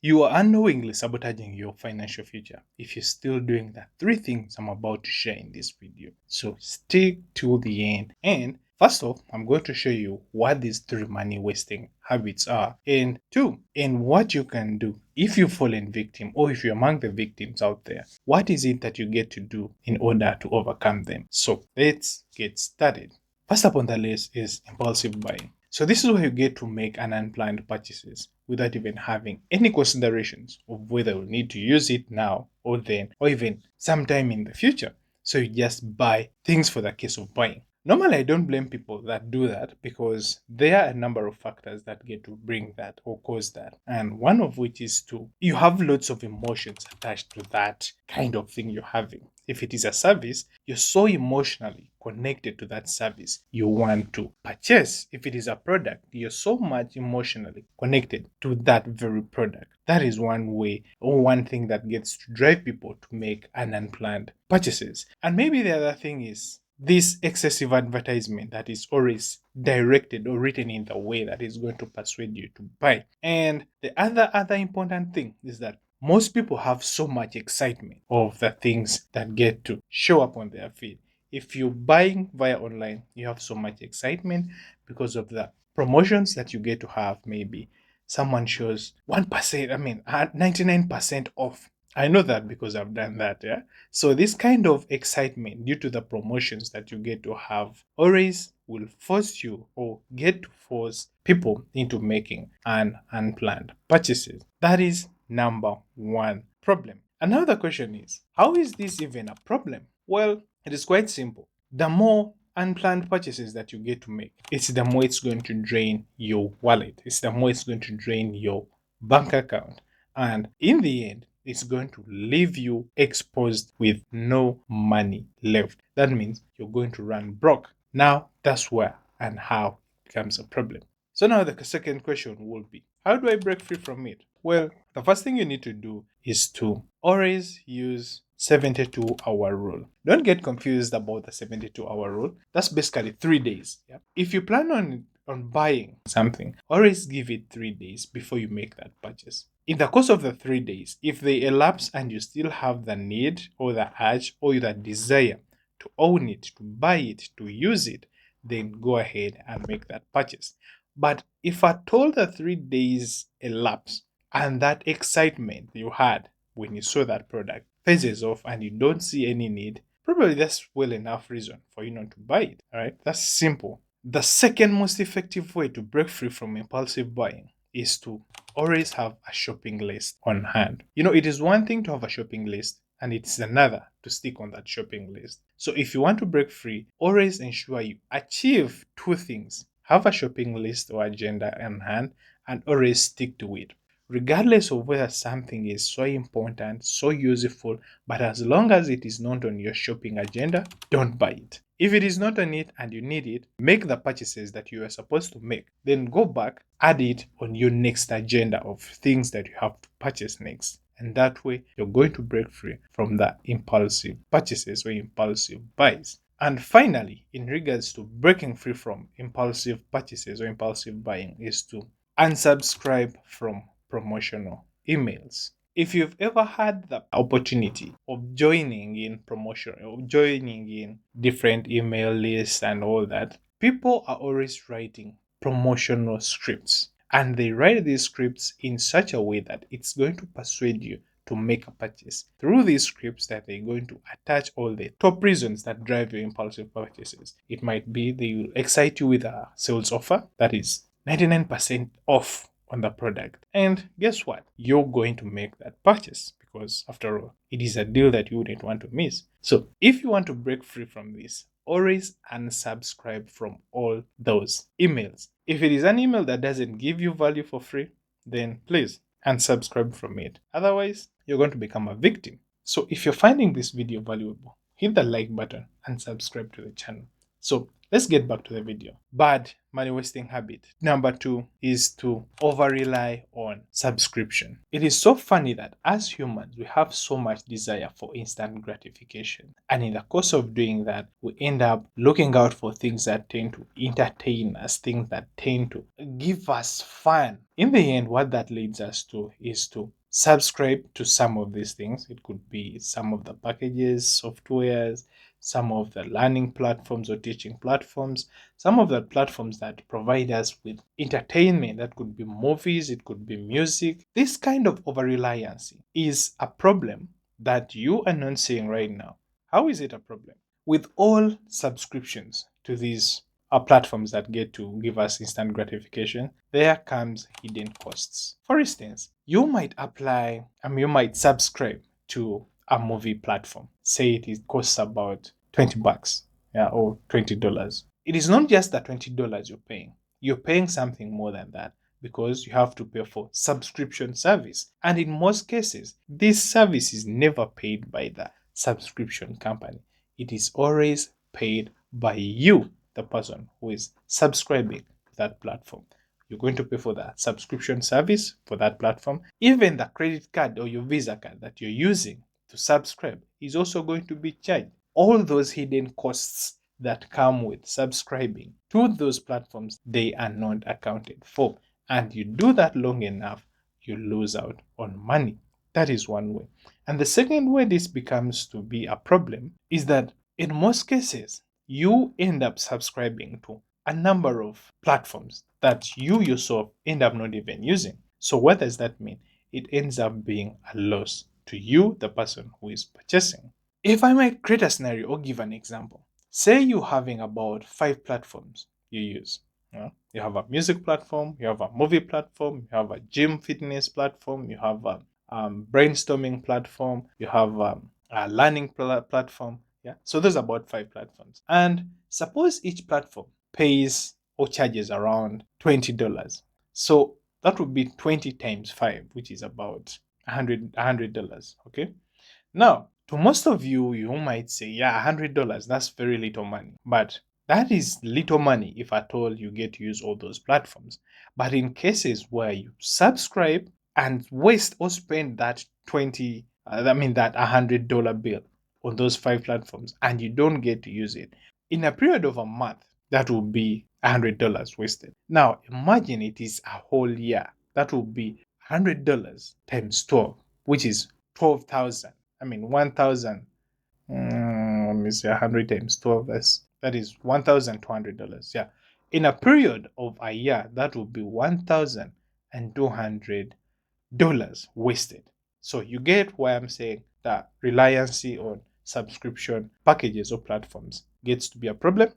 You are unknowingly sabotaging your financial future if you're still doing the three things I'm about to share in this video. So stick to the end. And first off, I'm going to show you what these three money wasting habits are. And two, and what you can do if you fall in victim or if you're among the victims out there. What is it that you get to do in order to overcome them? So let's get started. First up on the list is impulsive buying. So this is where you get to make an unplanned purchases without even having any considerations of whether you need to use it now or then or even sometime in the future. So you just buy things for the case of buying. Normally, I don't blame people that do that because there are a number of factors that get to bring that or cause that. And one of which is you have lots of emotions attached to that kind of thing you're having. If it is a service, you're so emotionally connected to that service you want to purchase. If it is a product, you're so much emotionally connected to that very product. That is one way or one thing that gets to drive people to make an unplanned purchases. And maybe the other thing is this excessive advertisement that is always directed or written in the way that is going to persuade you to buy. And the other important thing is that most people have so much excitement of the things that get to show up on their feed. If you're buying via online, you have so much excitement because of the promotions that you get to have. Maybe someone shows 1%, 99% off. I know that because I've done that. Yeah. So this kind of excitement due to the promotions that you get to have always will force you or get to force people into making an unplanned purchases. That is number one problem. Another question is, how is this even a problem? Well, it is quite simple. The more unplanned purchases that you get to make, it's the more it's going to drain your wallet. It's the more it's going to drain your bank account. And in the end, it's going to leave you exposed with no money left. That means you're going to run broke. Now, that's where and how it becomes a problem. So now the second question will be, how do I break free from it? Well, the first thing you need to do is to always use 72-hour rule. Don't get confused about the 72-hour rule. That's basically 3 days. Yeah? If you plan on buying something, always give it 3 days before you make that purchase. In the course of the 3 days, if they elapse and you still have the need or the urge or the desire to own it, to buy it, to use it, then go ahead and make that purchase. But if at all the 3 days elapse and that excitement you had when you saw that product phases off and you don't see any need, probably that's well enough reason for you not to buy it. All right, that's simple. The second most effective way to break free from impulsive buying is to always have a shopping list on hand. It is one thing to have a shopping list, and it's another to stick on that shopping list. So if you want to break free, always ensure you achieve two things: have a shopping list or agenda on hand, and always stick to it. Regardless of whether something is so important, so useful, but as long as it is not on your shopping agenda, don't buy it. If it is not on it and you need it, make the purchases that you are supposed to make. Then go back, add it on your next agenda of things that you have to purchase next. And that way, you're going to break free from the impulsive purchases or impulsive buys. And finally, in regards to breaking free from impulsive purchases or impulsive buying, is to unsubscribe from promotional emails. If you've ever had the opportunity of joining in promotion, or joining in different email lists and all that, people are always writing promotional scripts. And they write these scripts in such a way that it's going to persuade you to make a purchase. Through these scripts that they're going to attach all the top reasons that drive your impulsive purchases. It might be they will excite you with a sales offer that is 99% off on the product. And guess what? You're going to make that purchase because, after all, it is a deal that you wouldn't want to miss. So, if you want to break free from this, always unsubscribe from all those emails. If it is an email that doesn't give you value for free, then please unsubscribe from it. Otherwise, you're going to become a victim. So, if you're finding this video valuable, hit the like button and subscribe to the channel. So, let's get back to the video. Bad money wasting habit. Number two is to over rely on subscription. It is so funny that as humans, we have so much desire for instant gratification. And in the course of doing that, we end up looking out for things that tend to entertain us, things that tend to give us fun. In the end, what that leads us to is to subscribe to some of these things. It could be some of the packages, softwares, some of the learning platforms or teaching platforms, some of the platforms that provide us with entertainment. That could be movies, it could be music. This kind of over reliance is a problem that you are not seeing right now. How is it a problem? With all subscriptions to these platforms that get to give us instant gratification, there comes hidden costs. For instance, you might you might subscribe to a movie platform. Say it costs about 20 bucks, yeah, or $20. It is not just the $20 you're paying. You're paying something more than that because you have to pay for subscription service. And in most cases, this service is never paid by the subscription company. It is always paid by you, the person who is subscribing to that platform. You're going to pay for the subscription service for that platform. Even the credit card or your Visa card that you're using to subscribe is also going to be charged. All those hidden costs that come with subscribing to those platforms, they are not accounted for. And you do that long enough, you lose out on money. That is one way. And the second way this becomes to be a problem is that in most cases, you end up subscribing to a number of platforms that you yourself end up not even using. So, what does that mean? It ends up being a loss to you, the person who is purchasing. If I might create a scenario or give an example, say you're having about 5 platforms you use. You have a music platform, you have a movie platform, you have a gym fitness platform, you have a brainstorming platform, you have a learning platform. Yeah, so there's about 5 platforms. And suppose each platform pays or charges around $20. So that would be 20 times 5, which is about $100. Okay. Now, to most of you, you might say, yeah, $100, that's very little money. But that is little money if at all you get to use all those platforms. But in cases where you subscribe and waste or spend that that $100 bill on those 5 platforms and you don't get to use it, in a period of a month, that will be $100 wasted. Now, imagine it is a whole year. That will be $100 times 12, which is 12,000. 1,000. Let me see, 100 times 12. That is $1,200. Yeah. In a period of a year, that would be $1,200 wasted. So you get why I'm saying that reliance on subscription packages or platforms gets to be a problem.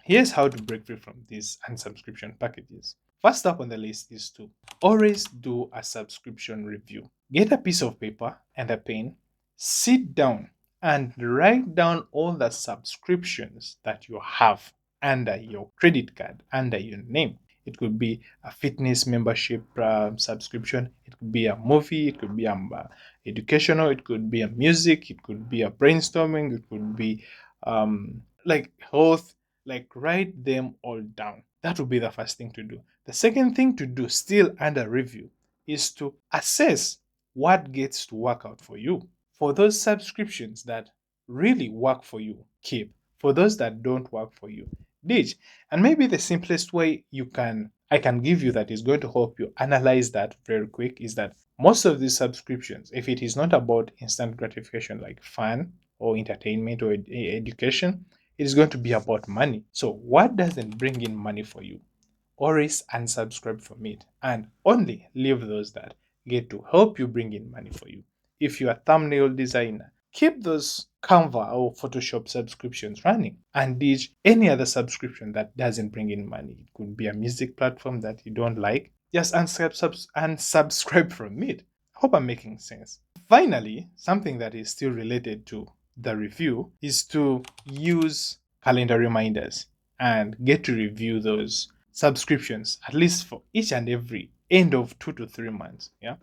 Here's how to break free from these unsubscription packages. First up on the list is to always do a subscription review. Get a piece of paper and a pen, sit down and write down all the subscriptions that you have under your credit card, under your name. It could be a fitness membership subscription. It could be a movie. It could be educational. It could be a music. It could be a brainstorming. It could be like health. Like write them all down. That would be the first thing to do. The second thing to do, still under review, is to assess what gets to work out for you. For those subscriptions that really work for you, keep. For those that don't work for you, ditch. And maybe the simplest way I can give you that is going to help you analyze that very quick is that most of these subscriptions, if it is not about instant gratification like fun or entertainment or education, it is going to be about money. So what doesn't bring in money for you? Always unsubscribe from it and only leave those that get to help you bring in money for you. If you're a thumbnail designer, keep those Canva or Photoshop subscriptions running and ditch any other subscription that doesn't bring in money. It could be a music platform that you don't like. Just unsubscribe from it. I hope I'm making sense. Finally, something that is still related to the review is to use calendar reminders and get to review those subscriptions at least for each and every end of 2 to 3 months. Yeah.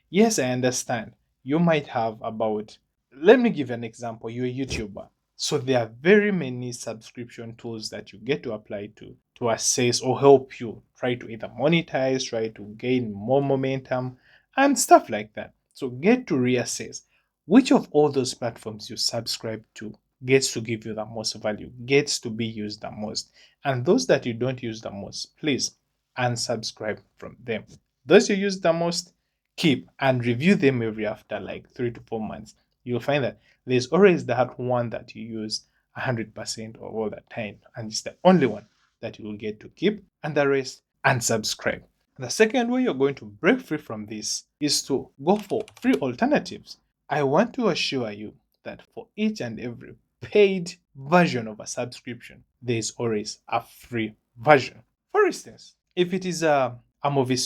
Yes, I understand. You might have about, let me give an example. You're a YouTuber. So there are very many subscription tools that you get to apply to assess or help you try to either monetize, try to gain more momentum, and stuff like that. So get to reassess which of all those platforms you subscribe to gets to give you the most value, gets to be used the most. And those that you don't use the most, please unsubscribe from them. Those you use the most, keep and review them every after like 3 to 4 months. You'll find that there's always that one that you use 100% of all the time, and it's the only one that you will get to keep, and the rest unsubscribe. The second way you're going to break free from this is to go for free alternatives. I want to assure you that for each and every paid version of a subscription, there is always a free version. For instance, if it is a movie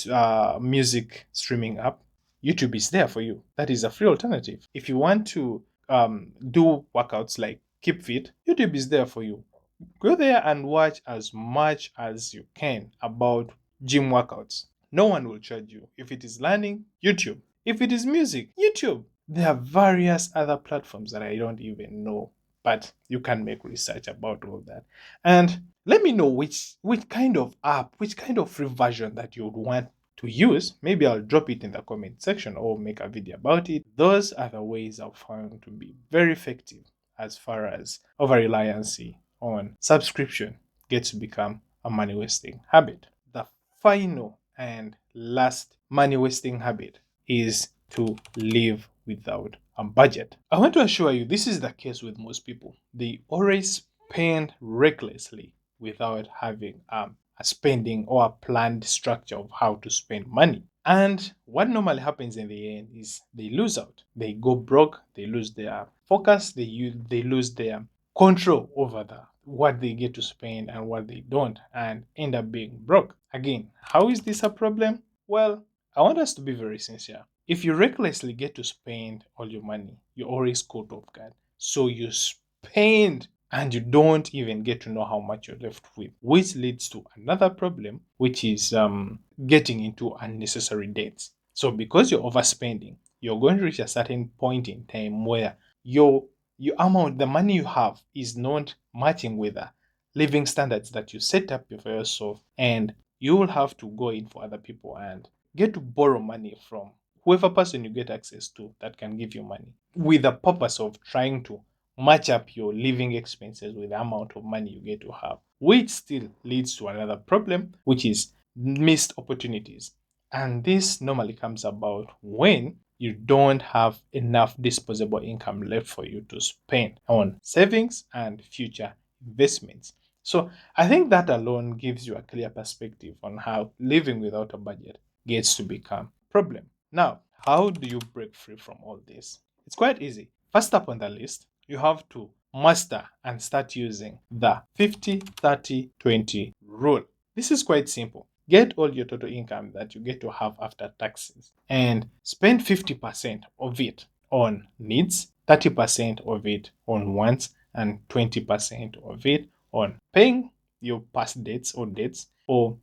music streaming app, YouTube is there for you. That is a free alternative. If you want to do workouts like Keep Fit, YouTube is there for you. Go there and watch as much as you can about gym workouts. No one will charge you. If it is learning, YouTube. If it is music, YouTube. There are various other platforms that I don't even know, but you can make research about all that. And let me know which kind of app, which kind of free version that you would want to use. Maybe I'll drop it in the comment section or make a video about it. Those are the ways I've found to be very effective as far as over reliance on subscription gets to become a money wasting habit. The final and last money wasting habit is to live without a budget. I want to assure you this is the case with most people. They always spend recklessly without having a spending or a planned structure of how to spend money. And what normally happens in the end is they lose out. They go broke, they lose their focus, they lose their control over what they get to spend and what they don't, and end up being broke. Again, how is this a problem? Well, I want us to be very sincere. If you recklessly get to spend all your money, you're always caught off guard. So you spend and you don't even get to know how much you're left with, which leads to another problem, which is getting into unnecessary debts. So because you're overspending, you're going to reach a certain point in time where your amount, the money you have, is not matching with the living standards that you set up for yourself, and you will have to go in for other people and get to borrow money from whoever person you get access to that can give you money, with the purpose of trying to match up your living expenses with the amount of money you get to have, which still leads to another problem, which is missed opportunities. And this normally comes about when you don't have enough disposable income left for you to spend on savings and future investments. So I think that alone gives you a clear perspective on how living without a budget gets to become a problem. Now, how do you break free from all this? It's quite easy. First up on the list, you have to master and start using the 50-30-20 rule. This is quite simple. Get all your total income that you get to have after taxes and spend 50% of it on needs, 30% of it on wants, and 20% of it on paying your past debts or debts, or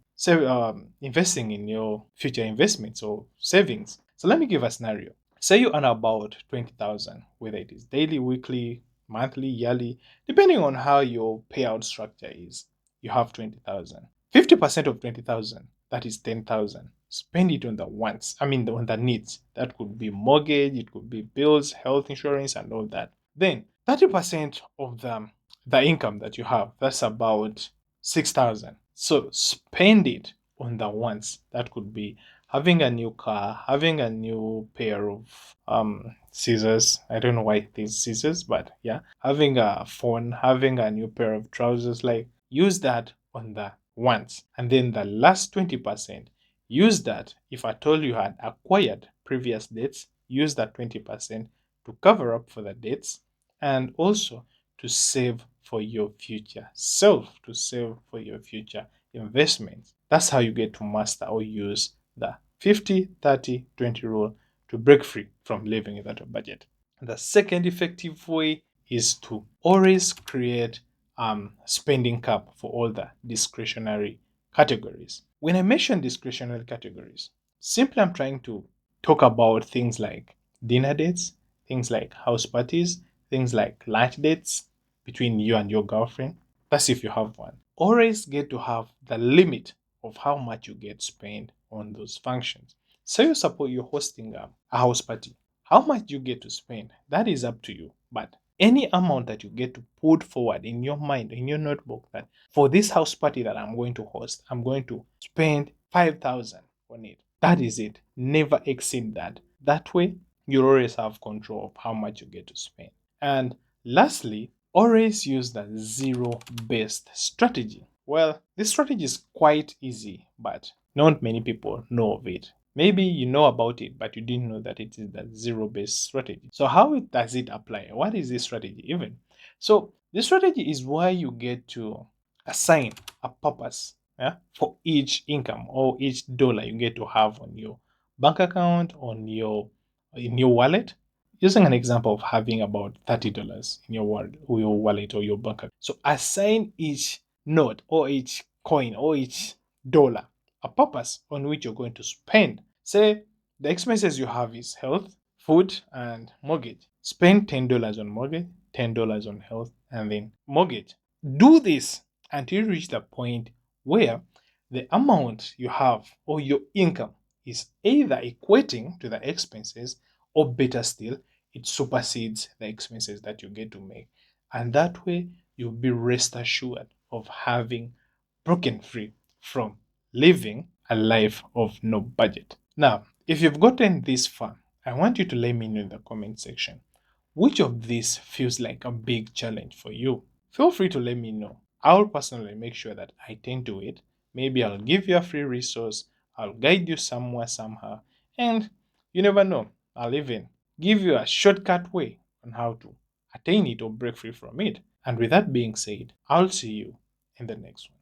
investing in your future investments or savings. So let me give a scenario. Say you earn about 20,000, whether it is daily, weekly, monthly, yearly, depending on how your payout structure is. You have 20,000. 50% of 20,000, that is 10,000. Spend it on the wants, on the needs. That could be mortgage, it could be bills, health insurance, and all that. Then 30% of the income that you have, that's about 6,000. So spend it on the wants. That could be having a new car, having a new pair of scissors. I don't know why these scissors, but yeah, having a phone, having a new pair of trousers. Like, use that on the wants, and then the last 20%, use that. If at all you had acquired previous debts, use that 20% to cover up for the debts, and also to save for your future self, to save for your future investments. That's how you get to master or use the 50-30-20 rule to break free from living without a budget. The second effective way is to always create spending cap for all the discretionary categories. When I mention discretionary categories, simply I'm trying to talk about things like dinner dates, things like house parties, things like lunch dates, between you and your girlfriend. That's if you have one. Always get to have the limit of how much you get spent on those functions. So you suppose you're hosting a house party. How much you get to spend, that is up to you. But any amount that you get to put forward in your mind, in your notebook, that for this house party that I'm going to host, I'm going to spend 5,000 on it. That is it. Never exceed that. That way, you always have control of how much you get to spend. And lastly, always use the zero based strategy. Well, this strategy is quite easy, but not many people know of it. Maybe you know about it, but you didn't know that it is the zero based strategy. So, how does it apply? What is this strategy even? So, this strategy is where you get to assign a purpose, yeah, for each income or each dollar you get to have on your bank account, on your in your wallet. Using an example of having about $30 in your wallet or your bank account. So assign each note or each coin or each dollar a purpose on which you're going to spend. Say the expenses you have is health, food, and mortgage. Spend $10 on mortgage, $10 on health, and then mortgage. Do this until you reach the point where the amount you have or your income is either equating to the expenses, or better still, it supersedes the expenses that you get to make. And that way, you'll be rest assured of having broken free from living a life of no budget. Now, if you've gotten this far, I want you to let me know in the comment section which of these feels like a big challenge for you. Feel free to let me know. I'll personally make sure that I tend to it. Maybe I'll give you a free resource, I'll guide you somewhere, somehow, and you never know, I'll even give you a shortcut way on how to attain it or break free from it. And with that being said, I'll see you in the next one.